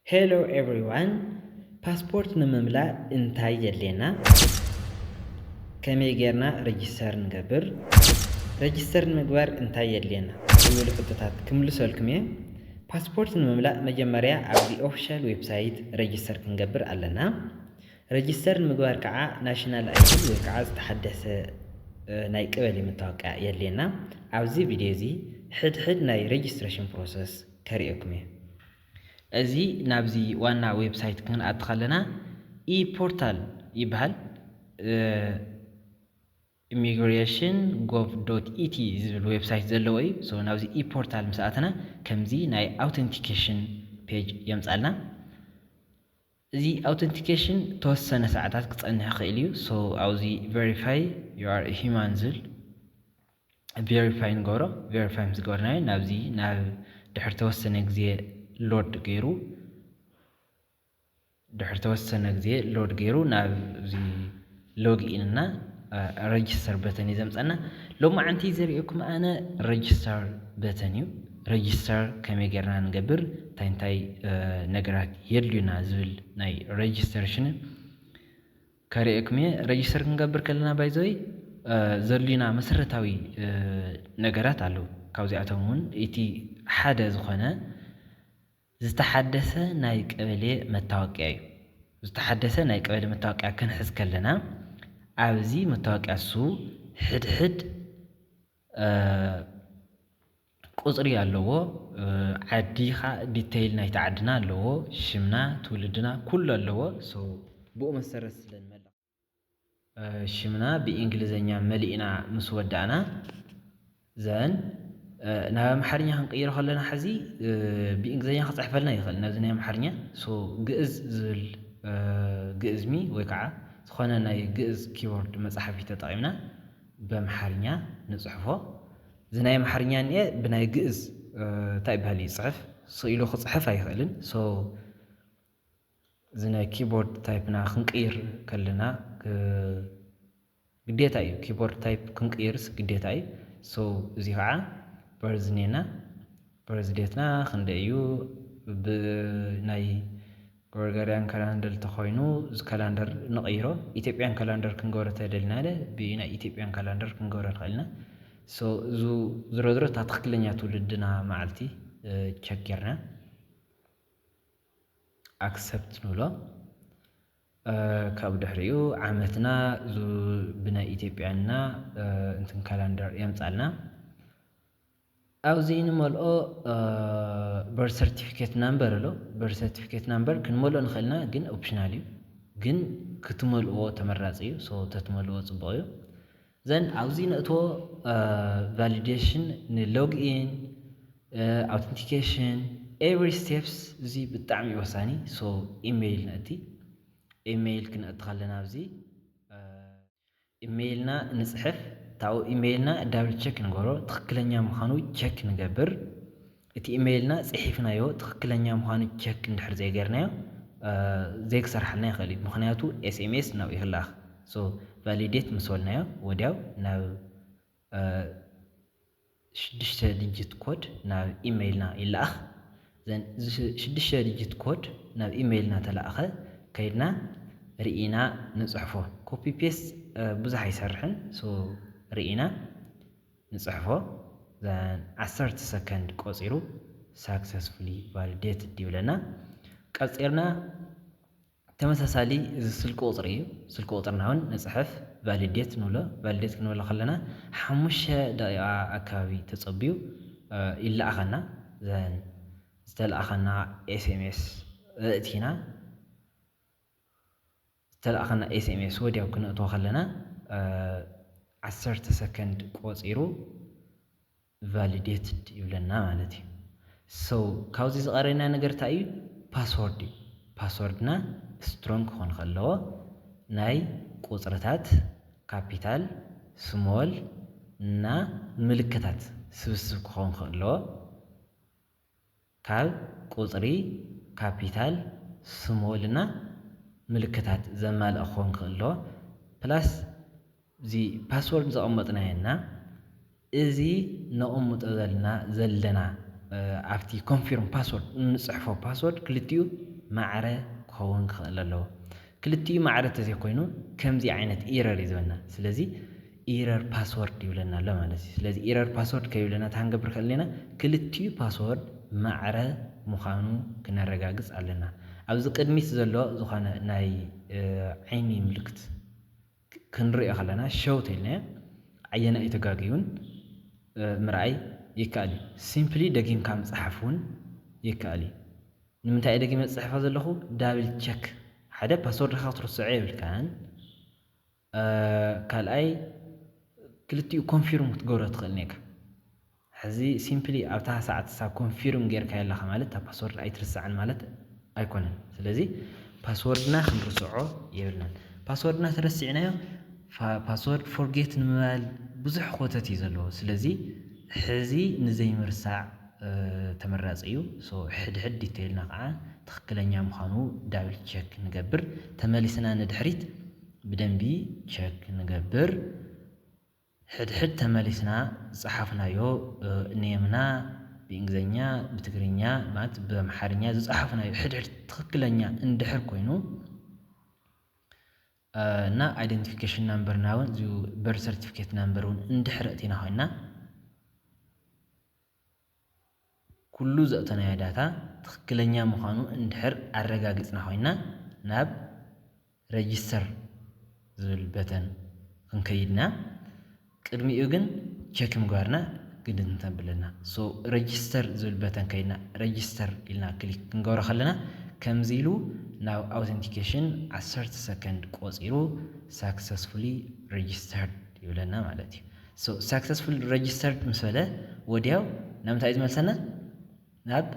Hello everyone. ፓስፖርት ንምምላእ እንታይ የድልየና? ከመይ ጌርና ሬጅስተር ንገብር? ሬጅስተር ንምግባር እንታይ የድልየና? ዝብሉ ሕቶታት ክምልሰልኩም እየ። ፓስፖርት ንምምላእ መጀመርያ ኣብዚ ኦፊሻል ዌብሳይት ሬጅስተር ክንገብር ኣለና። ሬጅስተር ንምግባር ከዓ ናሽናል አይዲ ወይ ከዓ ዝተሓደሰ ናይ ቀበሌ መታወቂያ የድልየና። ኣብዚ ቪድዮ እዚ ሕድሕድ ናይ ሬጅስትሬሽን ፕሮሰስ ከሪአኩም እየ። እዚ ናብዚ ዋና ዌብሳይት ክንኣቱ ከለና ኢፖርታል ይበሃል። immigration.gov.et ዝብል ዌብሳይት ዘለዎ እዩ። ሶ ናብዚ ኢፖርታል ምስ ኣተና ከምዚ ናይ አውተንቲኬሽን ፔጅ የምፃልና። እዚ አውተንቲኬሽን ተወሰነ ሰዓታት ክፀንሕ ይኽእል እዩ። ሶ ኣብዚ ቬሪፋይ ዩ አር ሂማን ዝብል ቬሪፋይ ንገብሮ። ቬሪፋይ ምስ ገበርናዮ ናብዚ ናብ ድሕሪ ተወሰነ ግዜ ሎድ ገይሩ ናብዚ ሎግኢን እና ሬጅስተር በተን እዩ ዘምፀና። ሎማዓንቲ ዘሪአኩም ኣነ ሬጅስተር በተን እዩ። ሬጅስተር ከመይ ጌርና ንገብር እንታይ ነገራት የድልዩና ዝብል ናይ ሬጅስትሬሽን ከሪአኩም እየ። ሬጅስተር ክንገብር ከለና ባይዘይ ዘድልዩና መሰረታዊ ነገራት ኣለዉ። ካብዚኣቶም እውን እቲ ሓደ ዝኾነ ዝተሓደሰ ናይ ቀበሌ መታወቂያ እዩ። ዝተሓደሰ ናይ ቀበሌ መታወቂያ ክንሕዝ ከለና ኣብዚ መታወቂያ እሱ ሕድሕድ ቁፅሪ ኣለዎ። ዓዲኻ ዲቴይል ናይቲ ዓድና ኣለዎ። ሽምና ትውልድና ኩሉ ኣለዎ። ሶ ብኡ መሰረት ስለንመልእ ሽምና ብእንግሊዘኛ መሊእና ምስ ወዳእና ዘን ናብ ኣምሓርኛ ክንቅይሮ ከለና ሕዚ ብእንግሊዘኛ ክፅሕፈልና ይኽእል ናብዚ ናይ ኣምሓርኛ። ሶ ግዕዝ ዝብል ግዕዝሚ ወይ ከዓ ዝኾነ ናይ ግዕዝ ኪቦርድ መፅሓፊ ተጠቒምና ብኣምሓርኛ ንፅሕፎ። እዚ ናይ ኣምሓርኛ እኒአ ብናይ ግዕዝ እንታይ ይበሃል ይፅሕፍ ስኢሉ ክፅሕፍ ኣይኽእልን። ሶ እዚ ናይ ኪቦርድ ታይፕና ክንቅይር ከለና ግዴታ እዩ። ኪቦርድ ታይፕ ክንቅይርስ ግዴታ እዩ። ሶ እዚ ከዓ በርዝኔና በርዝዴትና ክንደይ እዩ? ብናይ ጎርጎርያን ካላንደር ተኾይኑ እዚ ካላንደር ንቕይሮ። ኢትዮጵያን ካላንደር ክንገብሮ ተደልና ብናይ ኢትዮጵያን ካላንደር ክንገብሮ ንኽእል ኢና። ሶ እዚ ዝሮዝሮ እታ ትክክለኛ ትውልድና መዓልቲ ቸክ ጌርና ኣክሰፕት ንብሎ። ካብ ድሕሪኡ ዓመትና ብናይ ኢትዮጵያና እንትን ካላንደር የምፃልና። ኣብዚ ንመልኦ በርዝ ሰርቲፊኬት ናምበር ኣሎ። በርዝ ሰርቲፊኬት ናምበር ክንመልኦ ንኽእልና ግን ኦፕሽናል እዩ። ግን ክትመልእዎ ተመራፂ እዩ። ሶ ተትመልእዎ ፅቡቅ እዩ። ዘን ኣብዚ ነእትዎ ቫሊዴሽን ንሎግኢን አውተንቲኬሽን ኤቭሪ ስቴፕስ እዚ ብጣዕሚ ወሳኒ። ሶ ኢሜይል ነእቲ ኢሜይል ክንእቲ ከለና ኣብዚ ኢሜይልና ንፅሕፍ ታው ኢሜይልና ዳብል ቼክ ንገብሮ ትክክለኛ ምዃኑ ቼክ ንገብር። እቲ ኢሜይልና ፅሒፍናዮ ትክክለኛ ምዃኑ ቼክ እንድሕር ዘይገርናዮ ዘይክሰርሐልና ይኽእል እዩ። ምክንያቱ ኤስኤምኤስ ናብ ይኽላኽ። ሶ ቫሊዴት ምስ በልናዮ ወዲያው ናብ 6 ዲጂት ኮድ ናብ ኢሜይልና ይለኣኽ። ዘን 6 ዲጂት ኮድ ናብ ኢሜይልና ተለኣኸ ከይድና ርኢና ንፅሕፎ። ኮፒ ፔስት ብዙሕ ኣይሰርሕን። ሶ ርኢና ንፅሕፎ። ዘን 10 ሰከንድ ቆፂሩ ሳክሰስፉሊ ቫሊዴትድ ይብለና። ቀፂርና ተመሳሳሊ እዚ ስልኪ ቁፅሪ እዩ። ስልኪ ቁፅርና እውን ንፅሕፍ ቫሊዴት ንብሎ። ቫሊዴት ክንብሎ ከለና 5 ደቂቓ ኣከባቢ ተፀቢዩ ይለኣኸና። ዘን ዝተለኣኸና ኤስኤምኤስ እእቲና ዝተለኣኸና ኤስኤምኤስ ወዲያው ክንእትዎ ከለና 10 ሰከንድ ቆፂሩ ቫሊዴትድ ይብለና ማለት እዩ። ሶ ካብዚ ዝቐረና ነገር እንታይ እዩ? ፓስወርድ እዩ። ፓስወርድና ስትሮንግ ክኾን ከለዎ ናይ ቁፅርታት ካፒታል ስሞል እና ምልክታት ስብስብ ክኾን ከለዎ ካብ ቁፅሪ ካፒታል ስሞል እና ምልክታት ዘማልአ ክኾን ከለዎ ፕላስ እዚ ፓስወርድ ዘቐመጥናየና እዚ ነቐምጦ ዘለና ኣብቲ ኮንፊርም ፓስወርድ ንፅሕፎ ፓስወርድ ክልቲኡ ማዕረ ክኸውን ክኽእል ኣለዎ ክልቲኡ ማዕረ ተዘይኮይኑ ከምዚ ዓይነት ኢረር እዩ ዝበና ስለዚ ኢረር ፓስወርድ ይብለና ኣሎ ማለት እዩ ስለዚ ኢረር ፓስወርድ ከይብለና ታንገብር ከለና ክልቲኡ ፓስወርድ ማዕረ ምዃኑ ክነረጋግፅ ኣለና ኣብዚ ቅድሚት ዘሎ ዝኾነ ናይ ዓይኒ ምልክት ክንሪኦ ከለና ሸው ተይልናዮ ዓየና እየተጋጊዩን ምርኣይ ይከኣል እዩ ሲምፕሊ ደጊምካ ምፅሓፍ እውን ይከኣል እዩ ንምንታይ እየ ደጊመ ዝፅሕፎ ዘለኹ ዳብል ቸክ ሓደ ፓስወርድ ካ ክትርስዖ የብልካን ካልኣይ ክልቲኡ ኮንፊርም ክትገብሮ ትኽእል ኔካ ሕዚ ሲምፕሊ ኣብታ ሰዓት ሳብ ኮንፊርም ጌርካ የለኻ ማለት እታ ፓስወርድ ኣይትርስዓን ማለት ኣይኮነን ስለዚ ፓስወርድና ክንርስዖ የብልናን ፓስወርድና ተረሲዕናዮ ፓስወርድ ፎርጌት ንምባል ብዙሕ ኮተት እዩ ዘለዎ ስለዚ ሕዚ ንዘይምርሳዕ ተመራፂ እዩ ሕድሕድ ዲቴይልና ከዓ ትክክለኛ ምዃኑ ዳብል ቸክ ንገብር ተመሊስና ንድሕሪት ብደንቢ ቸክ ንገብር ሕድሕድ ተመሊስና ዝፀሓፍናዮ ኔምና ብእንግሊዝኛ ብትግርኛ ማለት ብኣምሓርኛ ዝፀሓፍናዮ ሕድሕድ ትክክለኛ እንድሕር ኮይኑ እና አይደንቲፊኬሽን ናምበርና እውን እዚ በርዝ ሰርቲፊኬት ናምበር እውን እንድሕር እቲና ኮይና ኩሉ ዘእተናዮ ዳታ ትክክለኛ ምዃኑ እንድሕር ኣረጋጊፅና ኮይና ናብ ረጂስተር ዝብል በተን ክንከይድና ቅድሚኡ ግን ቸክ ምግባርና ግድን ተብለና ረጂስተር ዝብል በተን ከይድና ረጂስተር ኢልና ክሊክ ክንገብሮ ከለና ከምዚ ኢሉ ናብ ኣውተንቲኬሽን 10 ሰከንድ ቆፂሩ ሳክሰስፉሊ ረጂስተርድ ይብለና ማለት እዩ ሳክሰስፉሊ ረጂስተርድ ምስ በለ ወዲያው ናብ ምንታይ እዩ ዝመልሰና ናብ